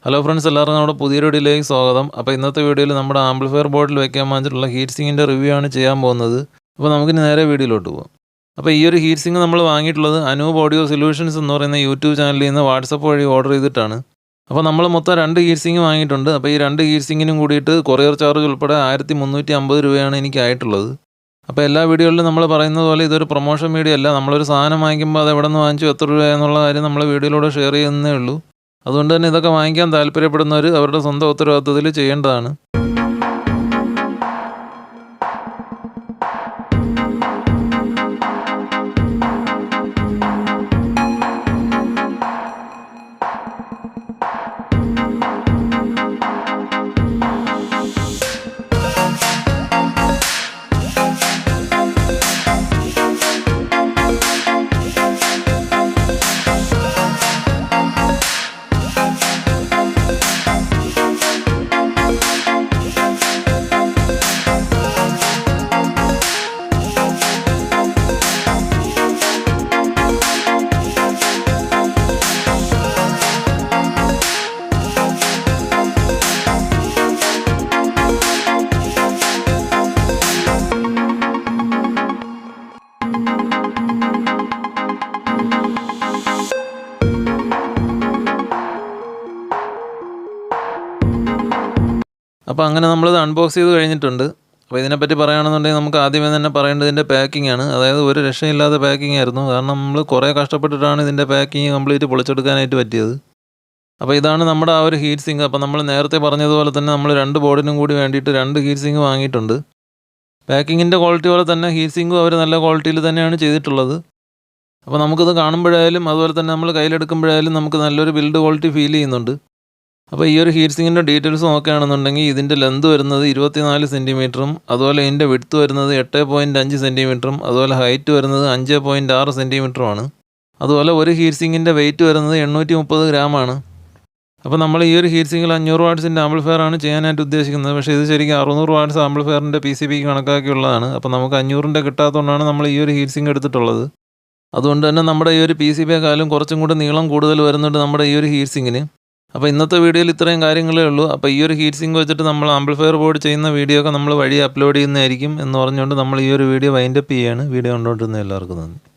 Hello friends, എല്ലാവർക്കും നമ്മുടെ പുതിയൊരു വീഡിയോയിലേക്ക് സ്വാഗതം. അപ്പോൾ ഇന്നത്തെ വീഡിയോയിൽ നമ്മുടെ ആംപ്ലിഫയർ ബോർഡിൽ വെക്കാൻ വാങ്ങിച്ചിട്ടുള്ള ഹീറ്റ് സിങ്കിൻ്റെ റിവ്യൂ ആണ് ചെയ്യാൻ പോകുന്നത്. അപ്പോൾ നമുക്കിനി നേരെ വീഡിയോയിലോട്ട് പോകാം. അപ്പോൾ ഈ ഒരു ഹീറ്റ് സിങ്ക് നമ്മൾ വാങ്ങിയിട്ടുള്ളത് അനൂപ് ഓഡിയോ സൊല്യൂഷൻസ് എന്ന് പറയുന്ന യൂട്യൂബ് ചാനലിൽ നിന്ന് വാട്സപ്പ് വഴി ഓർഡർ ചെയ്തിട്ടാണ്. അപ്പോൾ നമ്മൾ മൊത്തം 2 ഹീറ്റ് സിങ്ക് വാങ്ങിയിട്ടുണ്ട്. അപ്പോൾ ഈ 2 ഹീറ്റ് സിങ്കിനും കൂടിയിട്ട് കൊറിയർ ചാർജ് ഉൾപ്പെടെ 1350 രൂപയാണ് എനിക്ക് ആയിട്ടുള്ളത്. അപ്പോൾ എല്ലാ വീഡിയോയിലും നമ്മൾ പറയുന്നത് പോലെ ഇതൊരു പ്രൊമോഷൻ വീഡിയോ അല്ല. നമ്മളൊരു സാധനം വാങ്ങിക്കുമ്പോൾ അത് എവിടെ നിന്ന് വാങ്ങിച്ചു, എത്ര രൂപ എന്നുള്ള കാര്യം നമ്മൾ വീഡിയോയിലൂടെ ഷെയർ ചെയ്യുന്നേ ഉള്ളൂ. അതുകൊണ്ട് തന്നെ ഇതൊക്കെ വാങ്ങിക്കാൻ താല്പര്യപ്പെടുന്നവർ അവരുടെ സ്വന്തം ഉത്തരവാദിത്തത്തിൽ ചെയ്യേണ്ടതാണ്. അപ്പോൾ അങ്ങനെ നമ്മളിത് അൺബോക്സ് ചെയ്ത് കഴിഞ്ഞിട്ടുണ്ട്. അപ്പോൾ ഇതിനെപ്പറ്റി പറയുകയാണെന്നുണ്ടെങ്കിൽ നമുക്ക് ആദ്യമേ തന്നെ പറയേണ്ടത് ഇതിൻ്റെ പാക്കിംഗ് ആണ്. അതായത് ഒരു രക്ഷയില്ലാത്ത പാക്കിംഗ് ആയിരുന്നു. കാരണം നമ്മൾ കുറേ കഷ്ടപ്പെട്ടിട്ടാണ് ഇതിൻ്റെ പാക്കിംഗ് കംപ്ലീറ്റ് പൊളിച്ചെടുക്കാനായിട്ട് പറ്റിയത്. അപ്പോൾ ഇതാണ് നമ്മുടെ ആ ഒരു ഹീറ്റ് സിങ്ക്. അപ്പോൾ നമ്മൾ നേരത്തെ പറഞ്ഞതുപോലെ തന്നെ നമ്മൾ 2 ബോർഡിനും കൂടി വേണ്ടിയിട്ട് 2 ഹീറ്റ് സിങ്ക് വാങ്ങിയിട്ടുണ്ട്. പാക്കിങ്ങിൻ്റെ ക്വാളിറ്റി പോലെ തന്നെ ഹീറ്റ് സിങ്കും അവർ നല്ല ക്വാളിറ്റിയിൽ തന്നെയാണ് ചെയ്തിട്ടുള്ളത്. അപ്പോൾ നമുക്കിത് കാണുമ്പോഴായാലും അതുപോലെ തന്നെ നമ്മൾ കയ്യിലെടുക്കുമ്പോഴായാലും നമുക്ക് നല്ലൊരു ബിൽഡ് ക്വാളിറ്റി ഫീൽ ചെയ്യുന്നുണ്ട്. അപ്പോൾ ഈ ഒരു ഹീറ്റ് സിങ്കിൻ്റെ ഡീറ്റെയിൽസ് നോക്കുകയാണെന്നുണ്ടെങ്കിൽ ഇതിൻ്റെ ലെന്ത് വരുന്നത് 24 സെൻറ്റിമീറ്ററും അതുപോലെ ഇതിൻ്റെ വിഡ്ത്ത് വരുന്നത് 8.5 സെൻറ്റിമീറ്ററും അതുപോലെ ഹൈറ്റ് വരുന്നത് 5.6 സെൻറ്റിമീറ്ററുമാണ്. അതുപോലെ ഒരു ഹീറ്റ് സിങ്കിൻ്റെ വെയിറ്റ് വരുന്നത് 830 ഗ്രാമാണ്. അപ്പോൾ നമ്മൾ ഈ ഒരു ഹീറ്റ് സിങ്കിൽ 500 വാട്ട്സിൻ്റെ ആംപ്ലിഫയർ ആണ് ചെയ്യാനായിട്ട് ഉദ്ദേശിക്കുന്നത്. പക്ഷേ ഇത് ശരിക്കും 600 വാട്ട്സ് ആംപ്ലിഫയറിൻ്റെ PCB കണക്കാക്കിയുള്ളതാണ്. അപ്പോൾ നമുക്ക് 500ൻ്റെ കിട്ടാത്തതുകൊണ്ടാണ് നമ്മൾ ഈ ഒരു ഹീറ്റ് സിങ്ക് എടുത്തിട്ടുള്ളത്. അതുകൊണ്ട് തന്നെ നമ്മുടെ ഈ ഒരു PCBയെക്കാളും കുറച്ചും കൂടി നീളം കൂടുതൽ വരുന്നുണ്ട് നമ്മുടെ ഈ ഒരു ഹീറ്റ് സിങ്കിന്. അപ്പോൾ ഇന്നത്തെ വീഡിയോയിൽ ഇത്രയും കാര്യങ്ങളേ ഉള്ളൂ. അപ്പോൾ ഈ ഒരു ഹീറ്റ് സിങ്ക് വെച്ചിട്ട് നമ്മൾ ആംപ്ലിഫയർ ബോർഡ് ചെയ്യുന്ന വീഡിയോ ഒക്കെ നമ്മൾ വഴി അപ്ലോഡ് ചെയ്യുന്നതായിരിക്കും എന്ന് പറഞ്ഞുകൊണ്ട് നമ്മൾ ഈ ഒരു വീഡിയോ വൈൻഡപ്പ് ചെയ്യുകയാണ്. വീഡിയോ കണ്ടുകൊണ്ടിരുന്ന എല്ലാവർക്കും നന്ദി.